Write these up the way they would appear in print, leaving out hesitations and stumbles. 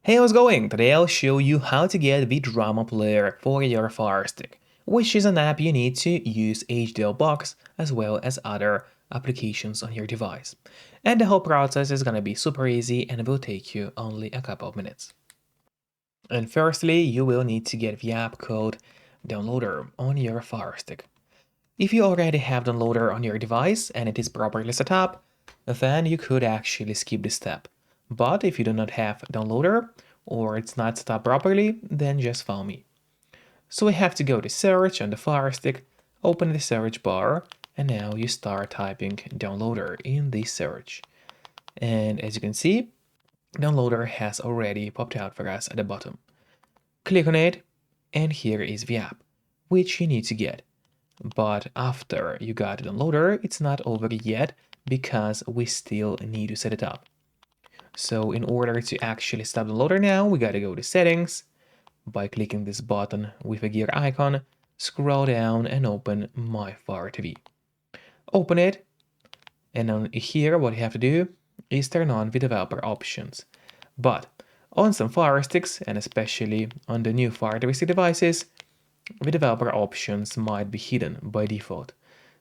Hey, how's it going? Today I'll show you how to get the drama player for your Firestick, which is an app you need to use HDL box as well as other applications on your device. And the whole process is gonna be super easy and it will take you only a couple of minutes. And firstly, you will need to get the app called Downloader on your Firestick. If you already have Downloader on your device and it is properly set up, then you could actually skip this step. But if you do not have Downloader or it's not set up properly, then just follow me. So we have to go to search on the Firestick, open the search bar, and now you start typing Downloader in the search. And as you can see, Downloader has already popped out for us at the bottom. Click on it, and here is the app, which you need to get. But after you got the Downloader, it's not over yet because we still need to set it up. So in order to actually stop the loader now, we gotta go to settings by clicking this button with a gear icon, scroll down and open My Fire TV. Open it, and on here what you have to do is turn on the developer options. But on some Fire Sticks, and especially on the new Fire TV devices, the developer options might be hidden by default.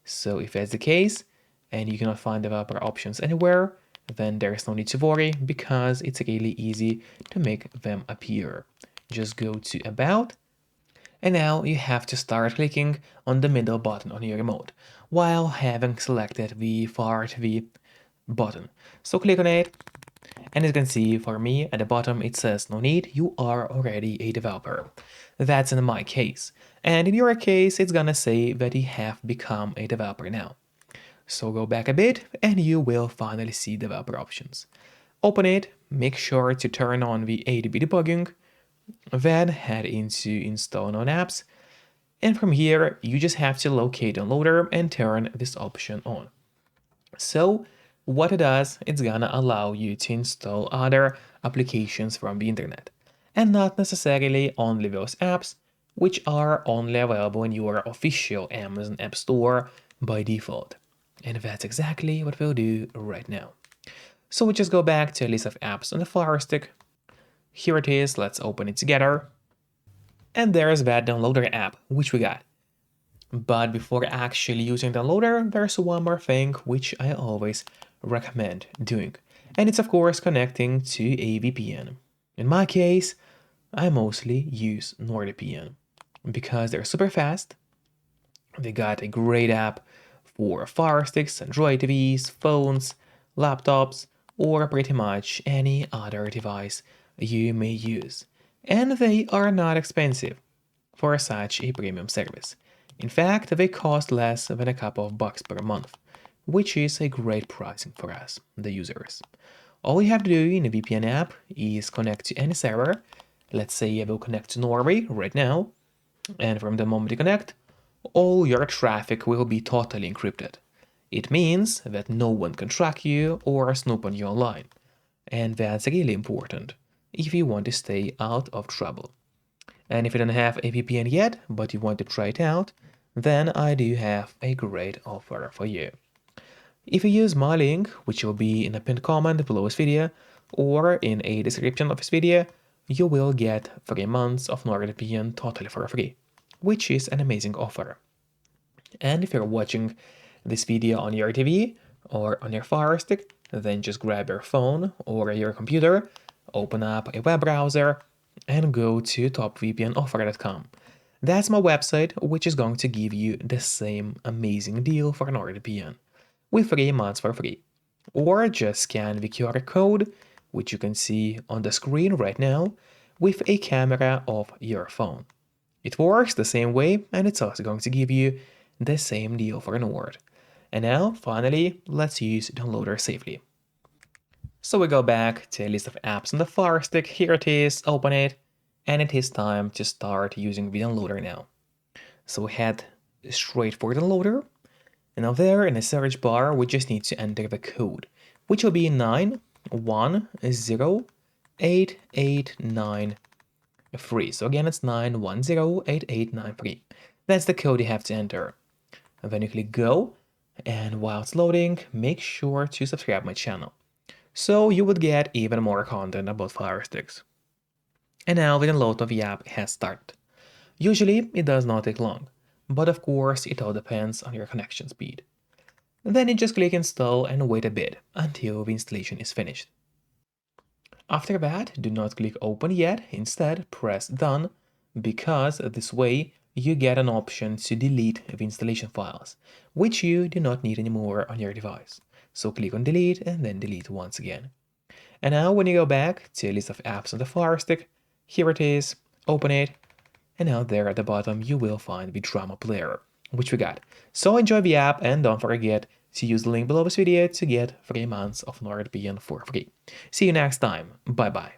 So if that's the case, and you cannot find developer options anywhere, then there's no need to worry because it's really easy to make them appear. Just go to About, and now you have to start clicking on the middle button on your remote while having selected the Fire TV button. So click on it, and as you can see, for me at the bottom it says no need, you are already a developer. That's in my case. And in your case, it's gonna say that you have become a developer now. So go back a bit and you will finally see developer options. Open it, make sure to turn on the ADB debugging, then head into install known apps, and from here you just have to locate Downloader and turn this option on. So what it does, it's gonna allow you to install other applications from the internet, and not necessarily only those apps which are only available in your official Amazon App Store by default. And that's exactly what we'll do right now. So we just go back to a list of apps on the Firestick. Here it is, let's open it together. And there's that Downloader app, which we got. But before actually using Downloader, there's one more thing which I always recommend doing. And it's of course connecting to a VPN. In my case, I mostly use NordVPN because they're super fast. They got a great app for Fire Sticks, Android TVs, phones, laptops, or pretty much any other device you may use. And they are not expensive for such a premium service. In fact, they cost less than a couple of bucks per month, which is a great pricing for us, the users. All you have to do in a VPN app is connect to any server. Let's say I will connect to Norway right now, and from the moment you connect, all your traffic will be totally encrypted. It means that no one can track you or snoop on you online. And that's really important if you want to stay out of trouble. And if you don't have a VPN yet, but you want to try it out, then I do have a great offer for you. If you use my link, which will be in a pinned comment below this video, or in a description of this video, you will get 3 months of NordVPN totally for free, which is an amazing offer. And if you're watching this video on your TV or on your Fire Stick, then just grab your phone or your computer, open up a web browser, and go to topvpnoffer.com. That's my website, which is going to give you the same amazing deal for NordVPN, with 3 months for free. Or just scan the QR code, which you can see on the screen right now, with a camera of your phone. It works the same way, and it's also going to give you the same deal for Nord. And now, finally, let's use Downloader safely. So we go back to a list of apps on the Fire Stick. Here it is, open it, and it is time to start using the Downloader now. So we head straight for the Downloader, and now there in the search bar, we just need to enter the code, which will be 9108893. So again, it's 9108893. That's the code you have to enter. And then you click go, and while it's loading, make sure to subscribe my channel, so you would get even more content about Fire Sticks. And now the download of the app has started. Usually, it does not take long, but of course, it all depends on your connection speed. Then you just click install and wait a bit until the installation is finished. After that, do not click open yet, instead press done, because this way you get an option to delete the installation files, which you do not need anymore on your device. So click on delete and then delete once again. And now when you go back to a list of apps on the Firestick, here it is, open it, and now there at the bottom you will find the drama player, which we got. So enjoy the app and don't forget to use the link below this video to get 3 months of NordVPN for free. See you next time. Bye bye.